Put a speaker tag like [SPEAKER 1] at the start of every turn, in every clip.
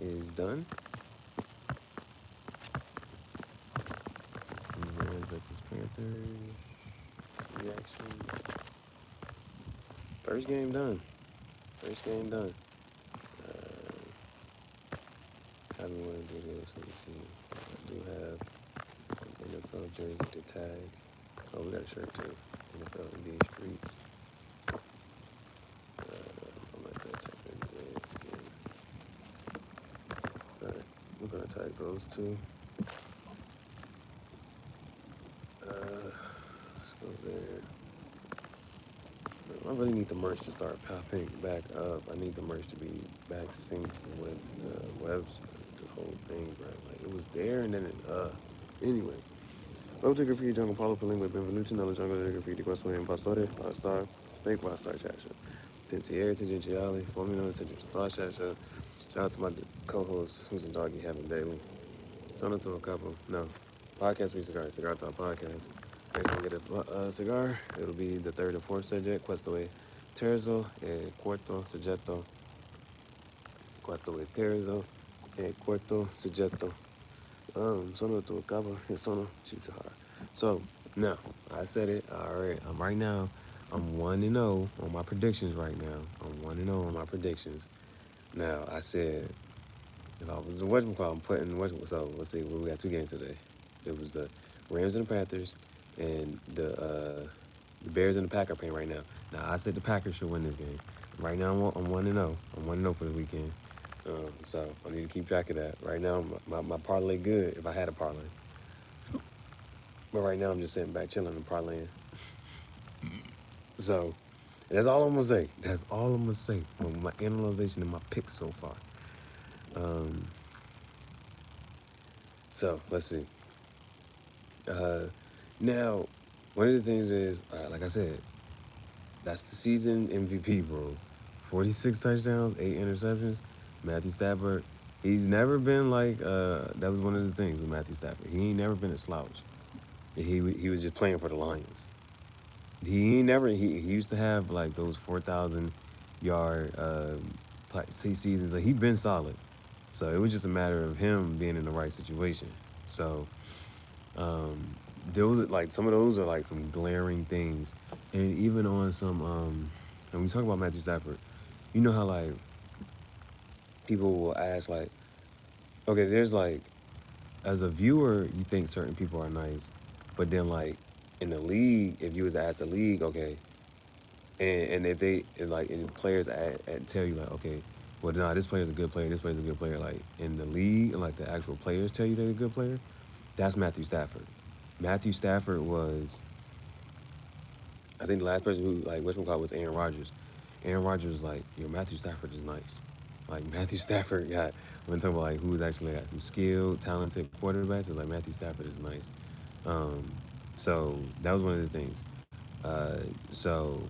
[SPEAKER 1] is done. Rams versus Panthers. Reaction. First game done. First game done. How do we want to do this? Let me see. I do have an NFL jersey to tag. Oh, we got a shirt too. NFL NBA Streets. I'm like that type of red skin. Alright, we're gonna tag those two. Let's go there. I really need the merch to start popping back up. I need the merch to be back synced with the website, the whole thing, bro. Like it was there and then anyway. Welcome to Graffiti Jungle, Paulo Palingue, benvenuti nella giungla del graffiti. Questo è impostore, star, fake star Chacha. Pensieri to Gihareh, formula to Star Chacha. Shout out to my co-host, who's a doggy having daily. Sono to a couple. No. Podcast with cigar, cigar talk podcast. Next time we get a cigar, it'll be the third and fourth subject. Questo è terzo e quarto soggetto. Questo è terzo e quarto soggetto. Sono to a couple and sono Gihareh. So now I said it. All right. Right now. I'm 1-0 on my predictions right now. I'm 1-0 on my predictions. Now I said if I was a whatchamacallit, I'm putting whatchamacallit. So let's see. We got two games today. It was the Rams and the Panthers, and the Bears and the Packers playing right now. Now I said the Packers should win this game. Right now I'm 1-0. I'm 1-0 for the weekend. So I need to keep track of that. Right now my parlay good if I had a parlay. But right now I'm just sitting back chilling and parlaying. So that's all I'm gonna say. That's all I'm gonna say. My analyzation and my picks so far. So let's see. Now, one of the things is, like I said, that's the season MVP, bro. 46 touchdowns, 8 interceptions. Matthew Stafford, he's never been like, that was one of the things with Matthew Stafford. He ain't never been a slouch. He was just playing for the Lions. He used to have like those 4,000 yard seasons. Like he'd been solid. So it was just a matter of him being in the right situation. So those like some of those are like some glaring things, and even on some and we talk about Matthew Stafford, you know how like people will ask like, okay, there's like as a viewer you think certain people are nice, but then like in the league, if you was to ask the league, okay, and if they and players tell you like, okay, well nah, this player's a good player, this player's a good player, like in the league and like the actual players tell you they're a good player, that's Matthew Stafford. Matthew Stafford was, I think the last person who like whatchamacallit was Aaron Rodgers. Aaron Rodgers was like, yo, Matthew Stafford is nice. Like Matthew Stafford got when talking about like who's actually like who's skilled, talented quarterbacks, is like Matthew Stafford is nice. Um, so that was one of the things. So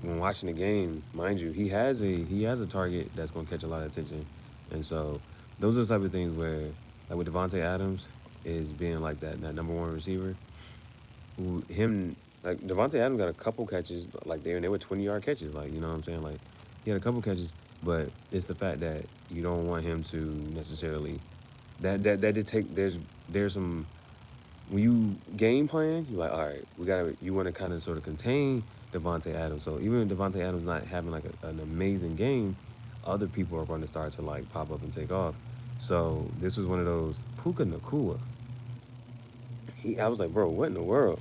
[SPEAKER 1] when watching the game, mind you, he has a target that's gonna catch a lot of attention, and so those are the type of things where like with Devontae Adams is being like that number one receiver. Him like Devontae Adams got a couple catches like there and they were 20-yard catches, like you know what I'm saying, like he had a couple catches, but it's the fact that you don't want him to necessarily that did take there's some when you game plan, you're like, all right, you want to kind of sort of contain Devontae Adams. So even if Devontae Adams not having like an amazing game, other people are going to start to like pop up and take off. So this was one of those Puka Nakua. I was like, bro, what in the world?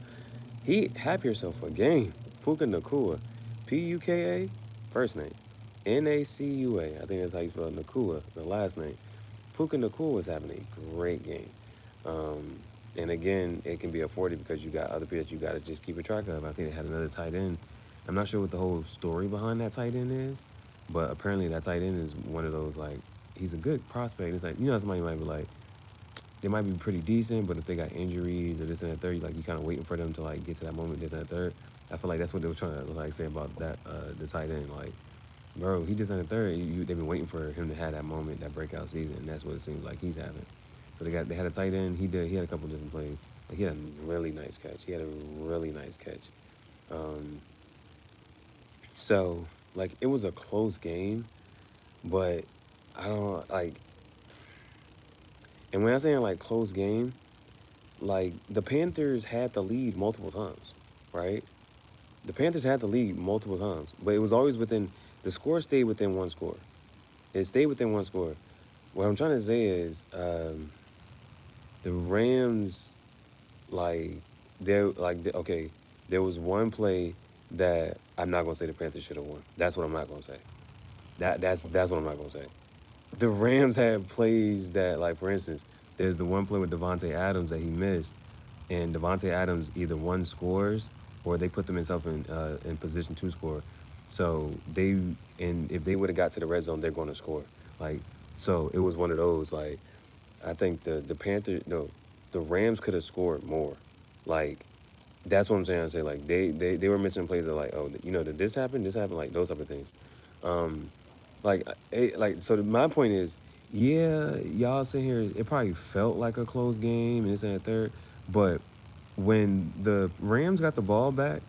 [SPEAKER 1] He have yourself a game. Puka Nakua, Puka, first name, Nacua. I think that's how you spell Nakua, the last name. Puka Nakua was having a great game. Um, and again, it can be afforded because you got other people that you got to just keep a track of. I think they had another tight end. I'm not sure what the whole story behind that tight end is, but apparently that tight end is one of those like he's a good prospect. It's like somebody might be like they might be pretty decent, but if they got injuries or this and that third, like you kind of waiting for them to like get to that moment, this and that third. I feel like that's what they were trying to like say about that the tight end. Like, bro, he just in the third. They've been waiting for him to have that moment, that breakout season, and that's what it seems like he's having. So they had a tight end. He had a couple different plays. Like he had a really nice catch. He had a really nice catch. Um, so like it was a close game, but I don't like. And when I'm saying like close game, like the Panthers had the lead multiple times, right? The Panthers had the lead multiple times, but it was always within the score stayed within one score. It stayed within one score. What I'm trying to say is the Rams like okay, there was one play that I'm not gonna say the Panthers should have won. That's what I'm not gonna say. That's what I'm not gonna say. The Rams had plays that, like for instance, there's the one play with Devontae Adams that he missed, and Devontae Adams either one scores or they put them in position to score. So if they would have got to the red zone, they're going to score. Like so, it was one of those. Like I think the Panthers no, the Rams could have scored more. Like that's what I'm saying. I say like they were missing plays that like did this happened like those type of things. Um, like my point is, yeah, y'all sit here. It probably felt like a close game and this and the third, but when the Rams got the ball back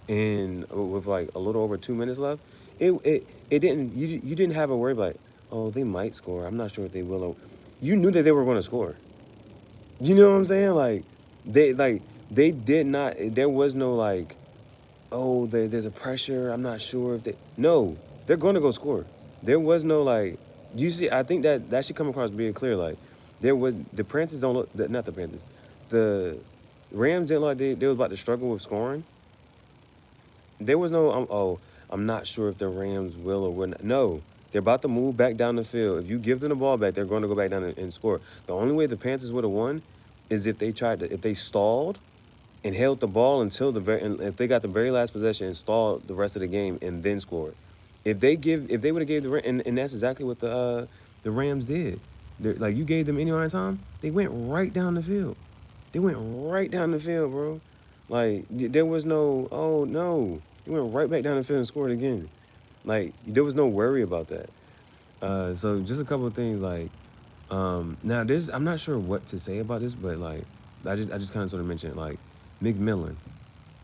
[SPEAKER 1] and with like a little over 2 minutes left, it didn't you didn't have a worry like, oh, they might score. I'm not sure if they will. You knew that they were going to score. You know what I'm saying? They did not. There was no like, oh, there's a pressure. I'm not sure if they. No, they're going to go score. There was no like. You see, I think that should come across being clear. Like, there was the Panthers don't look. Not the Panthers. The Rams didn't look like they was about to struggle with scoring. There was no. I'm not sure if the Rams will or will not. No, they're about to move back down the field. If you give them the ball back, they're going to go back down and score. The only way the Panthers would have won is if they stalled and held the ball until and if they got the very last possession and stalled the rest of the game and then scored. If they would have gave and that's exactly what the Rams did. Like you gave them any amount of time, they went right down the field. They went right down the field, bro. Like there was no, oh no, they went right back down the field and scored again. Like there was no worry about that. So just a couple of things like now this I'm not sure what to say about this, but like I just kind of sort of mentioned like McMillan.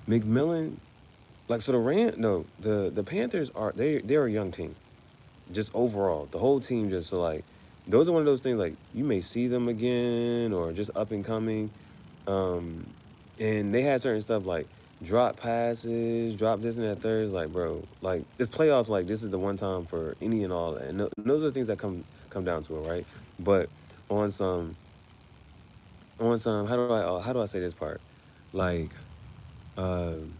[SPEAKER 1] McMillan, like so the Panthers they're a young team. Just overall. The whole team just so like those are one of those things like you may see them again or just up and coming. Um and they had certain stuff like drop passes, drop this and that third. It's like, bro, like it's playoffs. Like this is the one time for any and all that. And those are the things that come down to it, right? But on some how do I say this part? Like, um,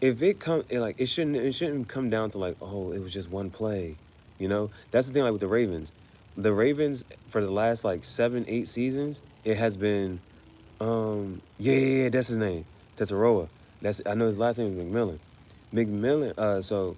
[SPEAKER 1] if it shouldn't come down to like, oh, it was just one play, you know. That's the thing like with the Ravens. The Ravens for the last like 7, 8 seasons, it has been yeah, that's his name. Tessaroa. I know his last name is McMillan. McMillan, so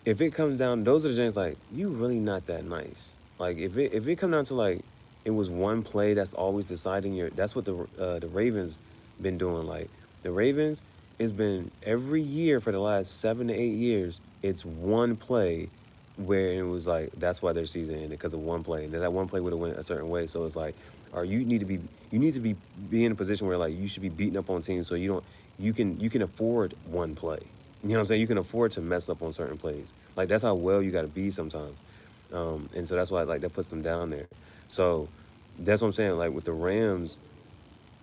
[SPEAKER 1] if it comes down, those are the things like, you really not that nice. Like if it come down to like it was one play that's always deciding that's what the Ravens been doing. Like the Ravens, it's been every year for the last 7 to 8 years, it's one play where it was like that's why their season ended because of one play. And then that one play would have went a certain way. So it's like, or you need to be in a position where like you should be beating up on teams so you can afford one play. You know what I'm saying? You can afford to mess up on certain plays. Like that's how well you got to be sometimes. And so that's why like that puts them down there. So that's what I'm saying. Like with the Rams,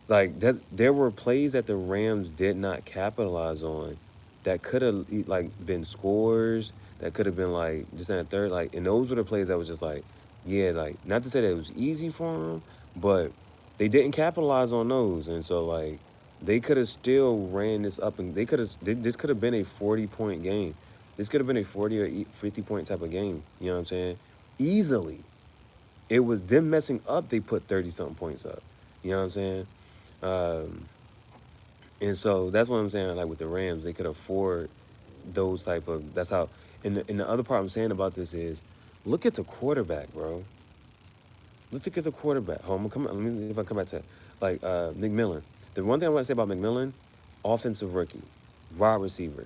[SPEAKER 1] like that there were plays that the Rams did not capitalize on that could have like been scores, that could have been like just in a third, like, and those were the plays that was just like, yeah, like not to say that it was easy for them, but they didn't capitalize on those, and so like they could have still ran this up, and this could have been a 40-point game. This could have been a 40 or 50-point type of game. You know what I'm saying? Easily. It was them messing up. They put 30-something points up. You know what I'm saying? Um, and so that's what I'm saying. Like with the Rams, they could afford those type of. That's how. And the other part I'm saying about this is, look at the quarterback, bro. Look at the quarterback. Hold on, let me if I come back to like McMillan. The one thing I want to say about McMillan, offensive rookie, wide receiver.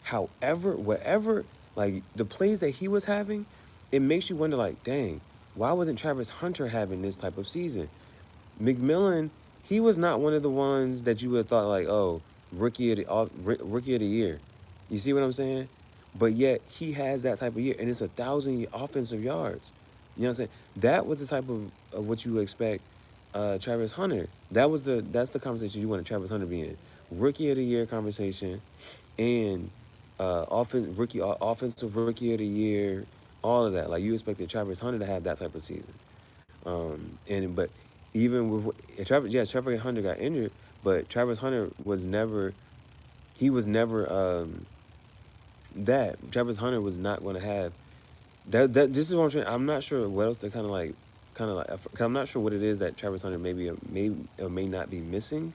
[SPEAKER 1] However, whatever, like the plays that he was having, it makes you wonder, like, dang, why wasn't Travis Hunter having this type of season? McMillan, he was not one of the ones that you would have thought like, oh, rookie of the year. You see what I'm saying? But yet he has that type of year, and it's 1,000 offensive yards. You know what I'm saying? That was the type of what you expect Travis Hunter. That's the conversation you wanted Travis Hunter to be in. Rookie of the year conversation and offensive rookie of the year, all of that. Like you expected Travis Hunter to have that type of season. And but even with Travis, yes, Travis Hunter got injured, but Travis Hunter was never he was never that. Travis Hunter was not going to have that. This is what I'm trying. I'm not sure what else to cause I'm not sure what it is that Travis Hunter may not be missing,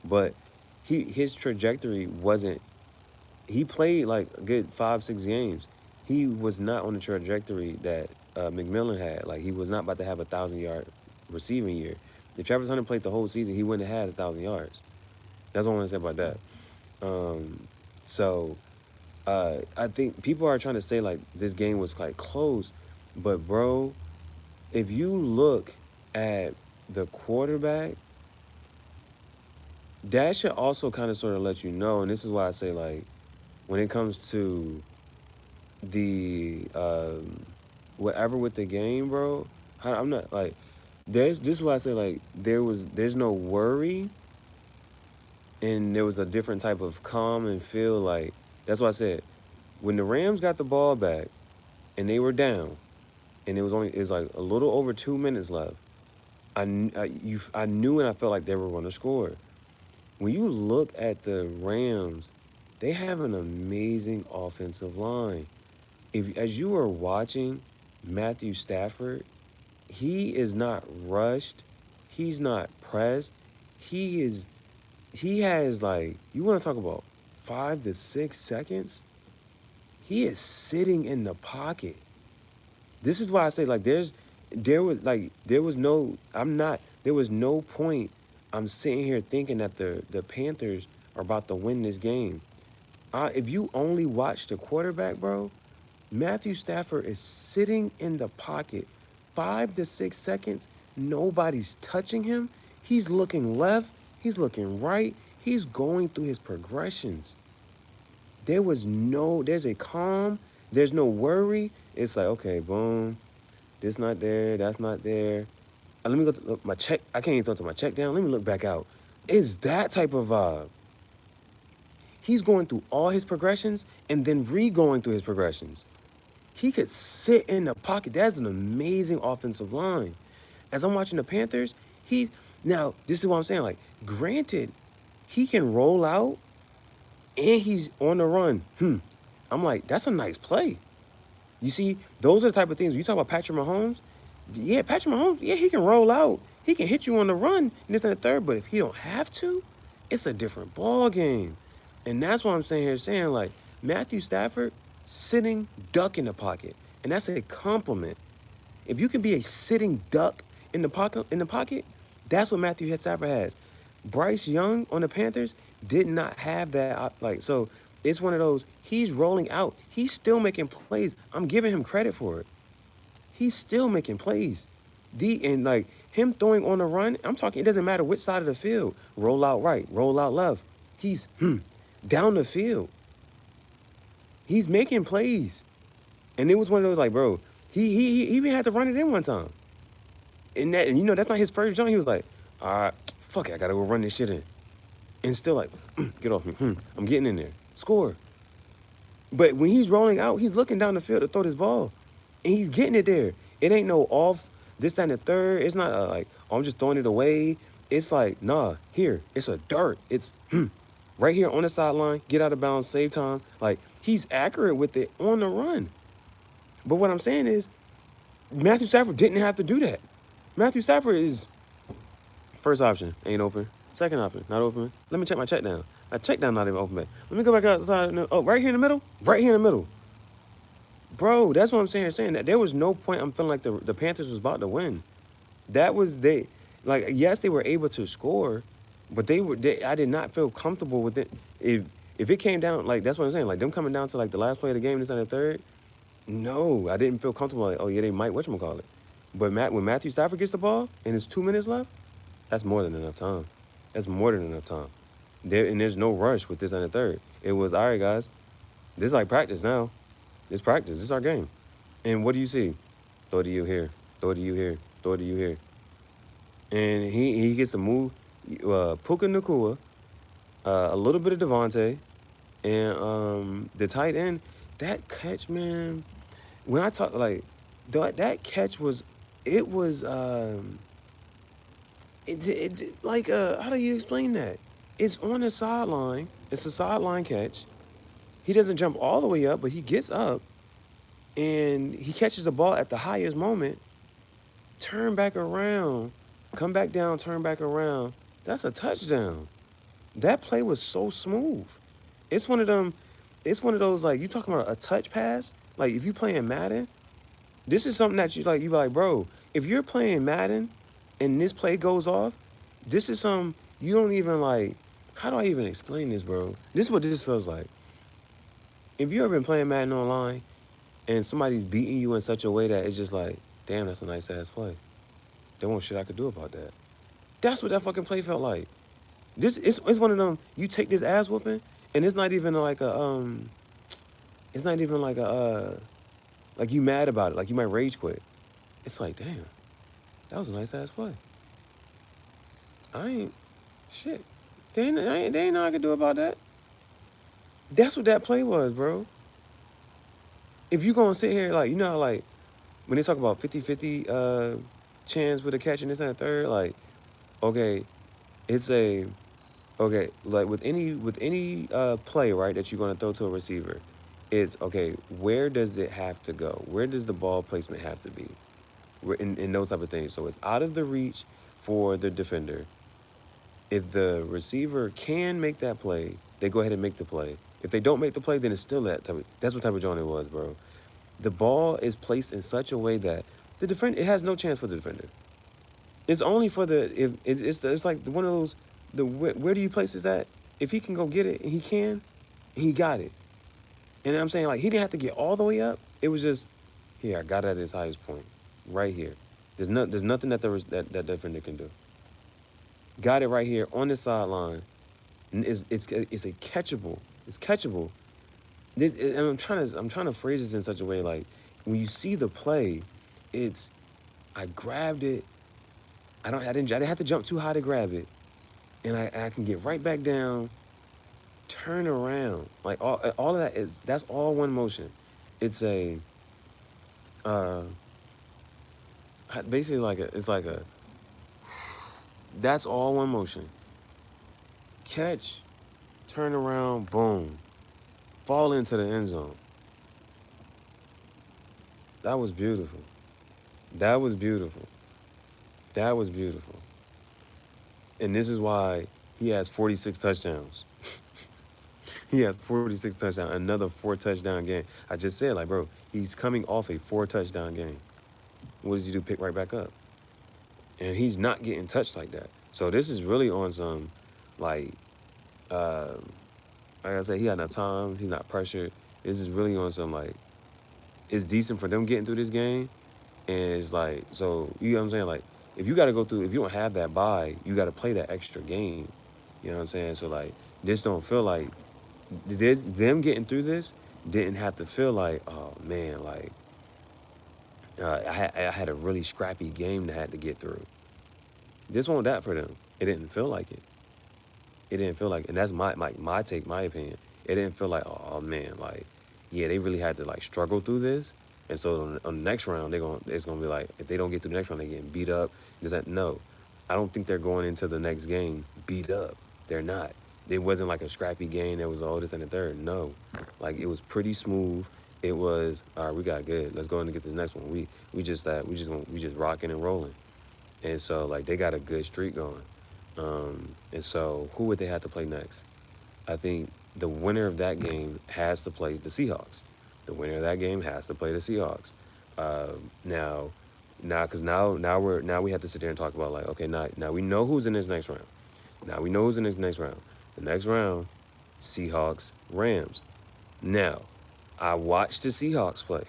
[SPEAKER 1] but his trajectory wasn't. He played like a good 5-6 games. He was not on the trajectory that McMillan had. Like he was not about to have 1,000-yard receiving year. If Travis Hunter played the whole season, he wouldn't have had 1,000 yards. That's what I want to say about that. So I think people are trying to say like this game was like close, but bro, if you look at the quarterback, that should also kind of sort of let you know. And this is why I say like when it comes to the whatever with the game, bro, I'm not like this is why I say like there's no worry and there was a different type of calm and feel. Like that's why I said when the Rams got the ball back and they were down and it was like a little over 2 minutes left. I knew and I felt like they were going to score. When you look at the Rams, they have an amazing offensive line. As you are watching Matthew Stafford, he is not rushed. He's not pressed. He has like, you want to talk about 5 to 6 seconds? He is sitting in the pocket. This is why I say like there was no point I'm sitting here thinking that the Panthers are about to win this game. If you only watch the quarterback, bro, Matthew Stafford is sitting in the pocket 5 to 6 seconds. Nobody's touching him. He's looking left. He's looking right. He's going through his progressions. There's a calm. There's no worry. It's like, okay, boom. This not there. That's not there. Let me go to my check. I can't even throw to my check down. Let me look back out. It's that type of vibe. He's going through all his progressions and then re-going through his progressions. He could sit in the pocket. That's an amazing offensive line. As I'm watching the Panthers, now, this is what I'm saying. Like, granted, he can roll out and he's on the run. I'm like, that's a nice play. You see, those are the type of things. You talk about Patrick Mahomes. Yeah, Patrick Mahomes, yeah, he can roll out. He can hit you on the run and this and the third. But if he don't have to, it's a different ball game. And that's what I'm saying, like, Matthew Stafford sitting duck in the pocket. And that's a compliment. If you can be a sitting duck in the pocket, that's what Matthew Stafford has. Bryce Young on the Panthers did not have that. So it's one of those, he's rolling out. He's still making plays. I'm giving him credit for it. He's still making plays. And like him throwing on the run, I'm talking, it doesn't matter which side of the field. Roll out right, roll out left. He's down the field. He's making plays. And it was one of those like, bro, he even had to run it in one time. And that's not his first jump. He was like, all right, fuck it, I gotta go run this shit in. And still like, get off me. I'm getting in there. Score. But when he's rolling out, he's looking down the field to throw this ball. And he's getting it there. It ain't no off, this, that, and the third. It's not like, oh, I'm just throwing it away. It's like, nah, here. It's a dart. It's right here on the sideline. Get out of bounds, save time. Like, he's accurate with it on the run. But what I'm saying is, Matthew Stafford didn't have to do that. Matthew Stafford is first option, ain't open. Second option, not open. Let me check my check down. My check down not even open back. Let me go back outside. Oh, right here in the middle? Right here in the middle. Bro, that's what I'm saying that there was no point I'm feeling like the Panthers was about to win. That was yes, they were able to score, but I did not feel comfortable with it. If it came down, like, that's what I'm saying, like them coming down to like the last play of the game, this and the third, no, I didn't feel comfortable. Like, oh yeah, they might whatchamacallit. But when Matthew Stafford gets the ball and it's 2 minutes left, that's more than enough time. That's more than enough time. There's no rush with this and the third. It was, all right, guys, this is like practice now. It's practice. This is our game. And what do you see? throw it to you here, throw it to you here, throw it to you here. And he gets to move Puka Nakua, a little bit of Devontae, and the tight end. That catch, man. When I talk like that catch was, it was like how do you explain that? It's on the sideline. It's a sideline catch. He doesn't jump all the way up, but he gets up and he catches the ball at the highest moment. Turn back around, come back down, turn back around. That's a touchdown. That play was so smooth. It's one of them. It's one of those, like, you talking about a touch pass. Like, if you playing Madden, this is something that you like. You like, bro. If you're playing Madden, and this play goes off, this is some you don't even like. How do I even explain this, bro? This is what this feels like. If you ever been playing Madden online, and somebody's beating you in such a way that it's just like, damn, that's a nice ass play. There won't shit I could do about that. That's what that fucking play felt like. This it's one of them. You take this ass whooping, and it's not even like a it's not even like a like you mad about it, like you might rage quit. It's like, damn, that was a nice ass play. I ain't shit. They ain't nothing I can do about that. That's what that play was, bro. If you gonna sit here like, you know how, like, when they talk about 50-50 chance with a catch and this and a third, like, okay, it's a okay, like with any play, right, that you're gonna throw to a receiver, it's okay, where does it have to go? Where does the ball placement have to be? In those type of things. So it's out of the reach for the defender. If the receiver can make that play, they go ahead and make the play. If they don't make the play, then it's still that type of, that's what type of joint it was, bro. The ball is placed in such a way that the defender, it has no chance for the defender. It's only for the, if it's like one of those, where do you place this at? If he can go get it, and he got it. And I'm saying, like, he didn't have to get all the way up. It was just, here, I got it at its highest point, right here. There's nothing that that defender can do. Got it right here on the sideline. And it's a catchable. It's catchable. And I'm trying to phrase this in such a way, like, when you see the play, it's, I grabbed it. I didn't have to jump too high to grab it, and I can get right back down, turn around, like all of that that's all one motion. It's a basically like it's like a, that's all one motion. Catch, turn around, boom, fall into the end zone. That was beautiful. That was beautiful. That was beautiful. And this is why he has 46 touchdowns. He has 46 touchdowns, another 4-touchdown game. I just said, like, bro, he's coming off a 4-touchdown game. What does he do? Pick right back up. And he's not getting touched like that. So this is really on some, like I said, he got enough time. He's not pressured. This is really on some, like, it's decent for them getting through this game. And it's like, so, you know what I'm saying? Like, if you got to go through, if you don't have that bye, you got to play that extra game. You know what I'm saying? So, like, this don't feel like, them getting through this didn't have to feel like, oh, man, like, I had a really scrappy game that I had to get through. This wasn't that for them. It didn't feel like it. It didn't feel like it. And that's my take, my opinion. It didn't feel like, oh, man, like, yeah, they really had to, like, struggle through this. And so on the next round, it's gonna be like, if they don't get through the next round, they getting beat up. No, I don't think they're going into the next game beat up. They're not. It wasn't like a scrappy game that was all this and the third. No, like, it was pretty smooth. It was, all right, we got good. Let's go in and get this next one. We just rocking and rolling. And so, like, they got a good streak going. And so who would they have to play next? I think the winner of that game has to play the Seahawks. The winner of that game has to play the Seahawks. Now, we have to sit there and talk about, like, okay, now we know who's in this next round. Now we know who's in this next round. The next round, Seahawks, Rams. Now, I watched the Seahawks play.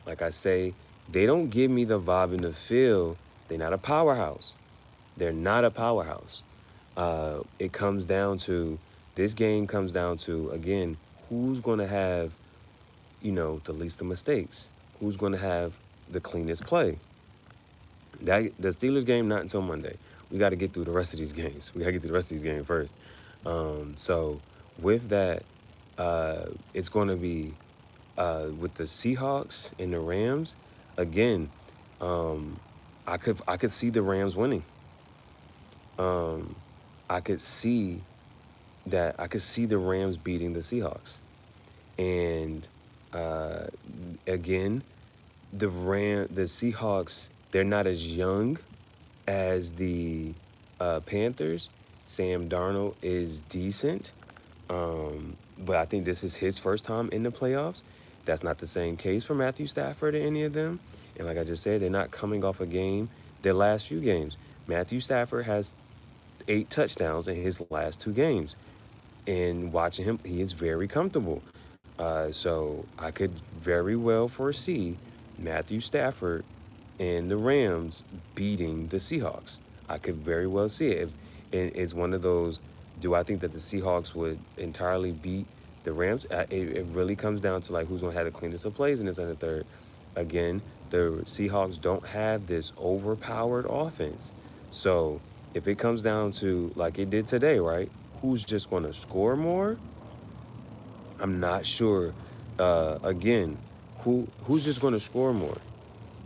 [SPEAKER 1] Like I say, they don't give me the vibe and the feel. They're not a powerhouse. It comes down to, this game comes down to, again, who's going to have the least of mistakes? Who's going to have the cleanest play? That the Steelers game not until Monday. We got to get through the rest of these games. We got to get through the rest of these games first. So with that, it's going to be with the Seahawks and the Rams. Again, um, I could see the Rams winning. Um, I could see I could see the Rams beating the Seahawks. And uh, again, the Seahawks, they're not as young as the Panthers. Sam Darnold is decent, but I think this is his first time in the playoffs. That's not the same case for Matthew Stafford or any of them. And like I just said, they're not coming off a game, their last few games. Matthew Stafford has 8 touchdowns in his last 2 games. And watching him, he is very comfortable. So I could very well foresee Matthew Stafford and the Rams beating the Seahawks. I could very well see it. If and it's one of those, do I think that the Seahawks would entirely beat the Rams? It really comes down to like who's gonna have the cleanest of plays in this and the third. Again, the Seahawks don't have this overpowered offense. So if it comes down to like it did today, right? Who's just gonna score more? I'm not sure. Again, who's just gonna score more?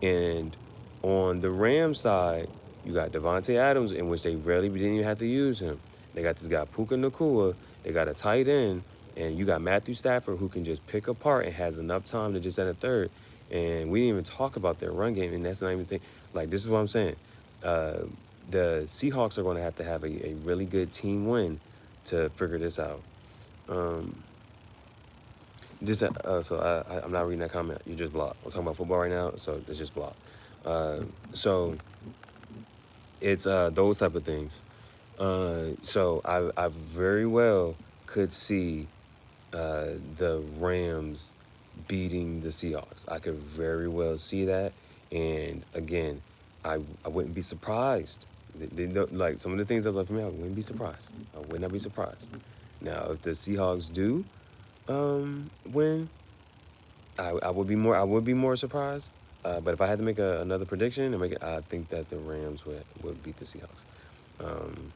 [SPEAKER 1] And on the Rams side, you got Devontae Adams, in which they rarely didn't even have to use him. They got this guy Puka Nakua. They got a tight end, and you got Matthew Stafford, who can just pick apart and has enough time to just at a third. And we didn't even talk about their run game, and that's not even thing. Like this is what I'm saying. Uh, the Seahawks are going to have a really good team win to figure this out. Um, I'm not reading that comment. You just blocked. I'm talking about football right now, so it's just blocked. So it's those type of things. So I very well could see the Rams beating the Seahawks. I could very well see that. And again, I wouldn't be surprised. Like some of the things that left me, I wouldn't be surprised. I would not be surprised. Now, if the Seahawks do win, I would be more surprised. But if I had to make another prediction and make it, I think that the Rams would beat the Seahawks. Um,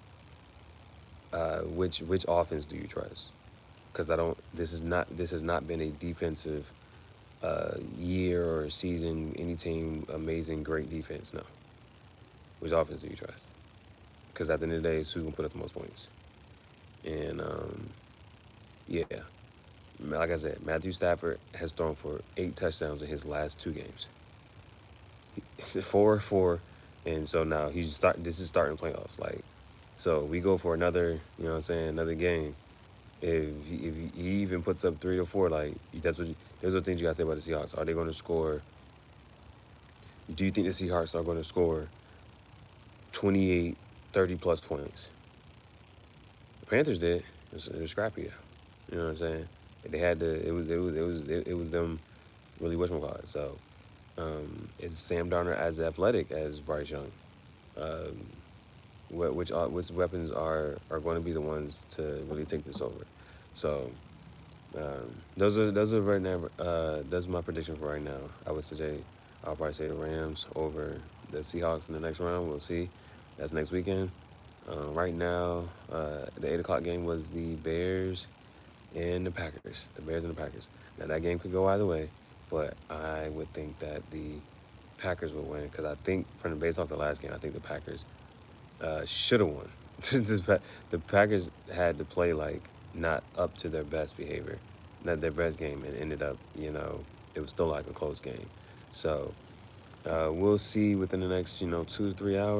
[SPEAKER 1] which offense do you trust? Because I don't. This has not been a defensive year or season. Any team amazing, great defense. No. Which offense do you trust? Because at the end of the day, it's who's gonna put up the most points. And yeah, like I said, Matthew Stafford has thrown for 8 touchdowns in his last 2 games. 4-4, and so now he's start. This is starting playoffs. Like, so we go for another. You know what I'm saying? Another game. If he even puts up 3 or 4, like those are things you gotta say about the Seahawks. Are they going to score? Do you think the Seahawks are going to score 28, 30 plus points? The Panthers did. It was scrappy. You know what I'm saying? They had to. It was them really whatchamacallit. So is Sam Darnold as athletic as Bryce Young? Um, which weapons are going to be the ones to really take this over? So those are right now. That's my prediction for right now. I'll probably say the Rams over the Seahawks in the next round. We'll see. That's next weekend. Right now, the 8 o'clock game was the Bears and the Packers. The Bears and the Packers. Now that game could go either way, but I would think that the Packers would win because I think based off the last game, I think the Packers should have won. The Packers had to play like not up to their best behavior, not their best game, and ended up, it was still like a close game. So we'll see within the next, 2 to 3 hours.